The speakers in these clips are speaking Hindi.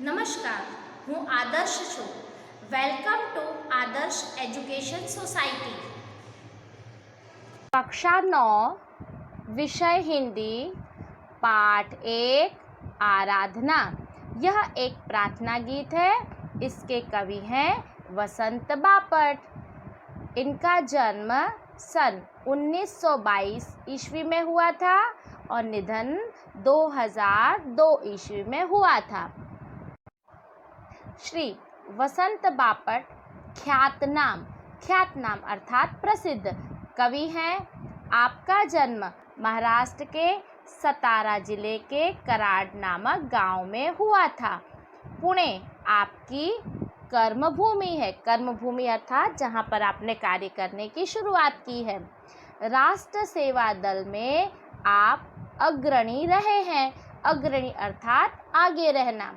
નમસ્કાર, હું આદર્શ છું. વેલકમ ટુ આદર્શ એજ્યુકેશન સોસાયટી. कक्षा 9 विषय हिंदी पाठ 1 आराधना। यह एक प्रार्थना गीत है। इसके कवि हैं वसंत बापट। इनका जन्म सन 1922 ईस्वी में हुआ था और निधन 2002 ईस्वी में हुआ था। श्री वसंत बापट ख्यातनाम अर्थात प्रसिद्ध कवि हैं। आपका जन्म महाराष्ट्र के सतारा जिले के कराड नामक गांव में हुआ था। पुणे आपकी कर्मभूमि है। कर्मभूमि अर्थात जहां पर आपने कार्य करने की शुरुआत की है। राष्ट्र सेवा दल में आप अग्रणी रहे हैं। अग्रणी अर्थात आगे रहना।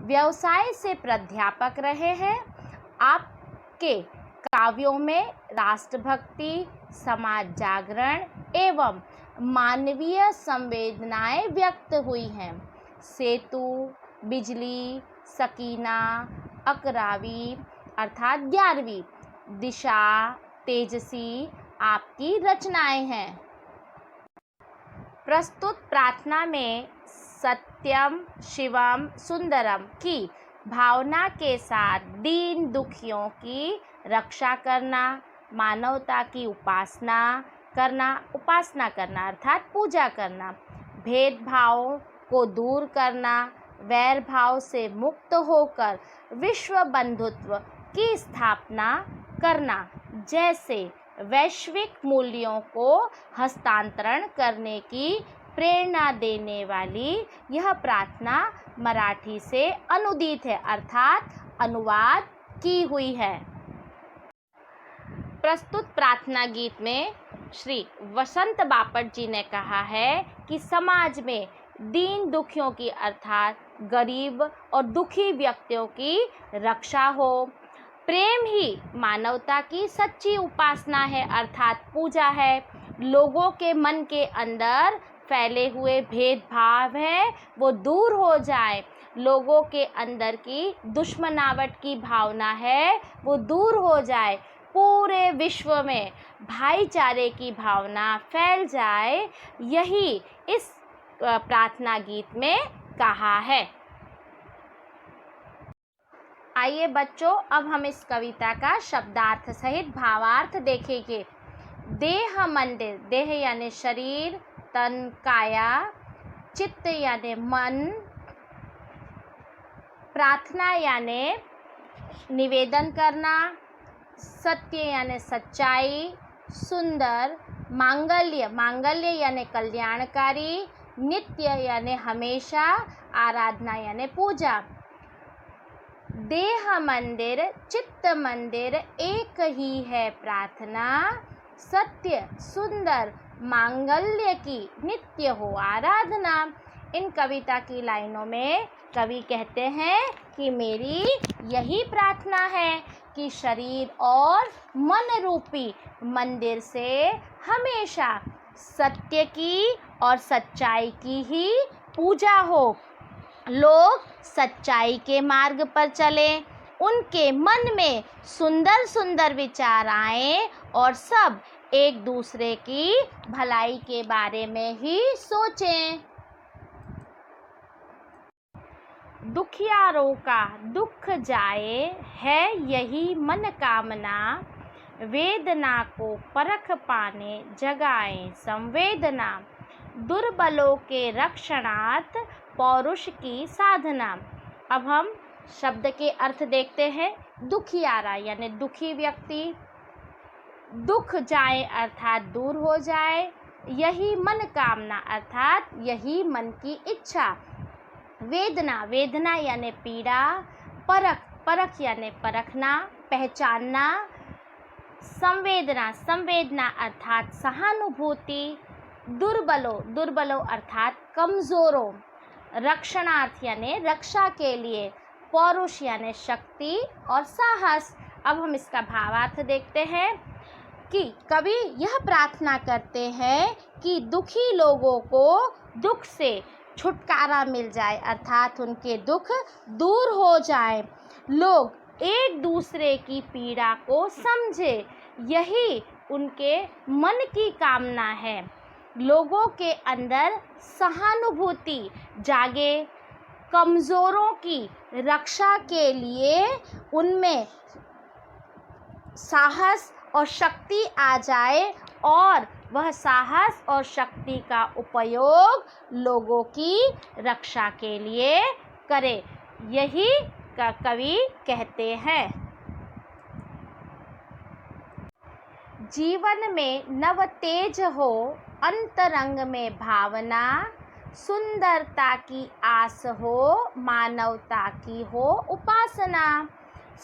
व्यवसाय से प्राध्यापक रहे हैं। आपके काव्यों में राष्ट्रभक्ति, समाज जागरण एवं मानवीय संवेदनाएं व्यक्त हुई हैं। सेतु, बिजली, सकीना, अकरावी अर्थात 11वीं, दिशा, तेजसी आपकी रचनाएं हैं। प्रस्तुत प्रार्थना में सत्यम शिवम सुंदरम की भावना के साथ दीन दुखियों की रक्षा करना, मानवता की उपासना करना अर्थात पूजा करना, भेदभावों को दूर करना, वैर भाव से मुक्त होकर विश्व बंधुत्व की स्थापना करना जैसे वैश्विक मूल्यों को हस्तांतरण करने की प्रेरणा देने वाली यह प्रार्थना मराठी से अनुदित है अर्थात अनुवाद की हुई है। प्रस्तुत प्रार्थना गीत में श्री वसंत बापट जी ने कहा है कि समाज में दीन दुखियों की अर्थात गरीब और दुखी व्यक्तियों की रक्षा हो। प्रेम ही मानवता की सच्ची उपासना है अर्थात पूजा है। लोगों के मन के अंदर फैले हुए भेदभाव है वो दूर हो जाए। लोगों के अंदर की दुश्मनावट की भावना है वो दूर हो जाए। पूरे विश्व में भाईचारे की भावना फैल जाए, यही इस प्रार्थना गीत में कहा है। आइए बच्चों, अब हम इस कविता का शब्दार्थ सहित भावार्थ देखेंगे। देह मंदिर, देह यानी शरीर, तन काया, चित्त यानी मन, प्रार्थना यानी निवेदन करना, सत्य यानी सच्चाई, सुंदर, मांगल्य यानी कल्याणकारी, नित्य यानी हमेशा, आराधना यानी पूजा। देह मंदिर चित्त मंदिर एक ही है प्रार्थना, सत्य सुंदर मांगल्य की नित्य हो आराधना। इन कविता की लाइनों में कवि कहते हैं कि मेरी यही प्रार्थना है कि शरीर और मन रूपी मंदिर से हमेशा सत्य की और सच्चाई की ही पूजा हो। लोग सच्चाई के मार्ग पर चलें, उनके मन में सुंदर सुंदर विचार आएं और सब एक दूसरे की भलाई के बारे में ही सोचें। दुखियारों का दुख जाए है यही मन कामना, वेदना को परख पाने जगाएं संवेदना, दुर्बलों के रक्षणार्थ पौरुष की साधना। अब हम शब्द के अर्थ देखते हैं। दुखियारा यानी दुखी व्यक्ति, दुख जाए अर्थात दूर हो जाए, यही मन कामना अर्थात यही मन की इच्छा, वेदना यानी पीड़ा, परख यानी परखना पहचानना, संवेदना अर्थात सहानुभूति, दुर्बलों अर्थात कमज़ोरों, रक्षणार्थ यानी रक्षा के लिए, पौरुष यानी शक्ति और साहस। अब हम इसका भावार्थ देखते हैं कि कवि यह प्रार्थना करते हैं कि दुखी लोगों को दुख से छुटकारा मिल जाए, अर्थात उनके दुख दूर हो जाए। लोग एक दूसरे की पीड़ा को समझे, यही उनके मन की कामना है। लोगों के अंदर सहानुभूति जागे, कमज़ोरों की रक्षा के लिए उनमें साहस और शक्ति आ जाए और वह साहस और शक्ति का उपयोग लोगों की रक्षा के लिए करे, यही कवि कहते हैं। जीवन में नव तेज हो, अंतरंग में भावना, सुंदरता की आस हो, मानवता की हो उपासना।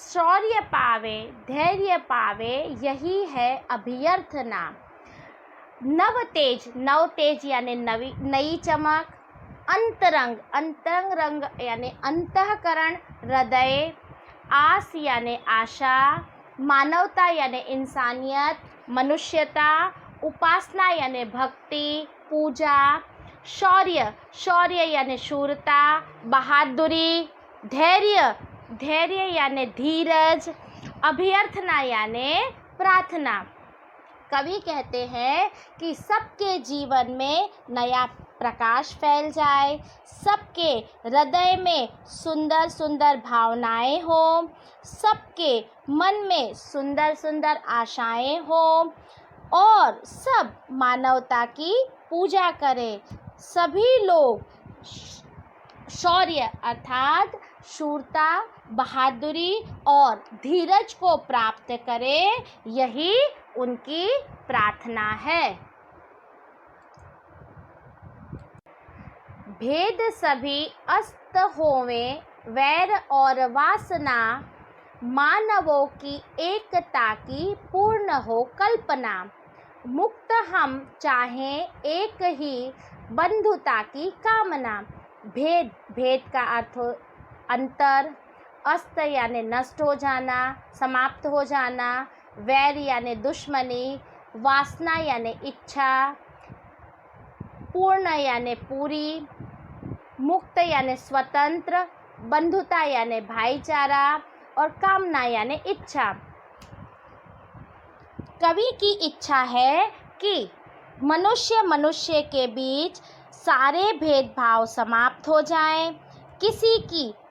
शौर्य पावे, धैर्य पावे, यही है अभ्यर्थना। नव तेज यानी नई चमक, अंतरंग रंग यानी अंतःकरण, हृदय, आस यानी आशा, मानवता यानी इंसानियत, मनुष्यता, उपासना यानी भक्ति, पूजा, शौर्य यानी शूरता, बहादुरी, धैर्य यानी धीरज, अभ्यर्थना यानी प्रार्थना। कवि कहते हैं कि सबके जीवन में नया प्रकाश फैल जाए, सबके हृदय में सुंदर सुंदर भावनाएं हो, सबके मन में सुंदर सुंदर आशाएं हो और सब मानवता की पूजा करें। सभी लोग शौर्य अर्थात शूरता, बहादुरी और धीरज को प्राप्त करें, यही उनकी प्रार्थना है। भेद सभी अस्त होवें, वैर और वासना, मानवों की एकता की पूर्ण हो कल्पना। मुक्त हम चाहें, एक ही बंधुता की कामना। भेद का अर्थ अंतर, अस्त यानी नष्ट हो जाना, समाप्त हो जाना, वैर यानी दुश्मनी, वासना यानी इच्छा, पूर्ण यानी पूरी, मुक्त यानी स्वतंत्र, बंधुता यानी भाईचारा और कामना यानी इच्छा। कवि की इच्छा है कि मनुष्य के बीच सारे भेदभाव समाप्त हो जाएं,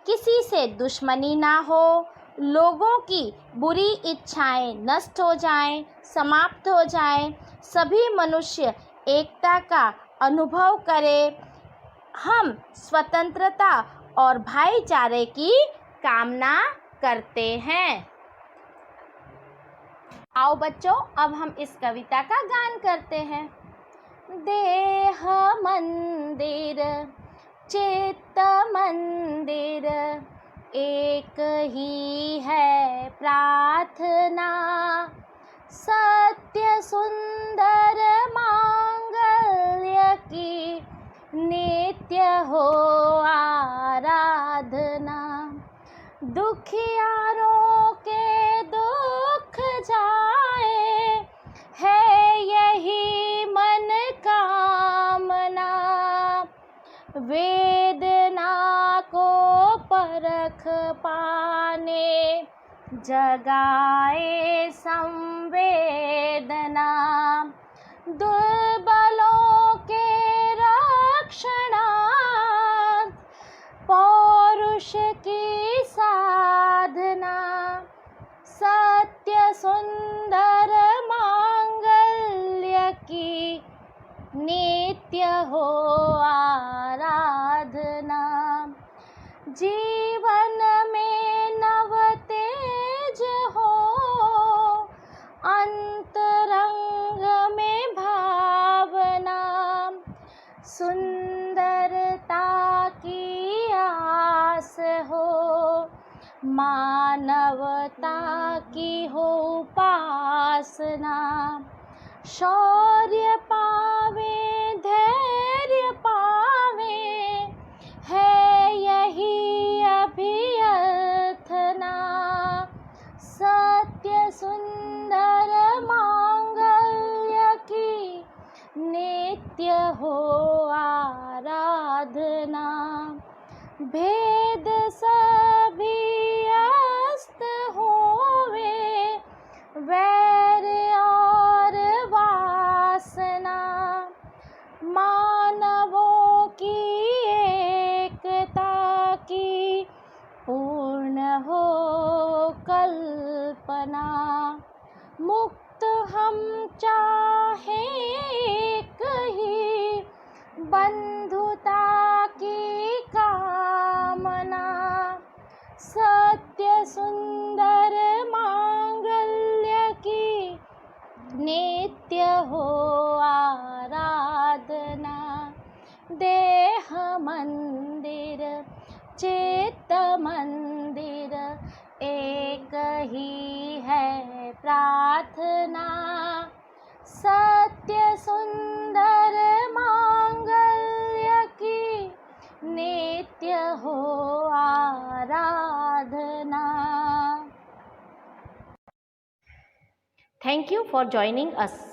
किसी से दुश्मनी ना हो, लोगों की बुरी इच्छाएं नष्ट हो जाएं, समाप्त हो जाएं, सभी मनुष्य एकता का अनुभव करें। हम स्वतंत्रता और भाईचारे की कामना करते हैं। आओ बच्चों, अब हम इस कविता का गान करते हैं। देह मंदिर चित्त मंदिर, एक ही है प्रार्थना, सत्य सुंदर मांगल्य की नित्य हो आराधना। दुखियारों के दुख जाए, है यही मन कामना, वेदना को परख पाने, जगाए संवेदना। दुर्बलों के रक्षणार्थ, पौरुष की साधना, सत्य सुंदर मांगल्य की नित्य हो आराधना। जीवन में नव तेज हो, अंतरंग में भावना, सुंदरता की आस हो, मानवता की हो उपासना। शौर्य पावे, धैर्य पावे, है यही अभ्यर्थना, सत्य सुंदर मांगल्य की नित्य हो आराधना। अपना। मुक्त हम चाहे कहीं बंधुता की कामना। सत्य सुंदर मांगल्य की नित्य हो आराधना। देह मंदिर चित्त मंदिर एक ही है प्रार्थना। सत्य सुंदर मांगल्य की नित्य हो आराधना। Thank you for joining us.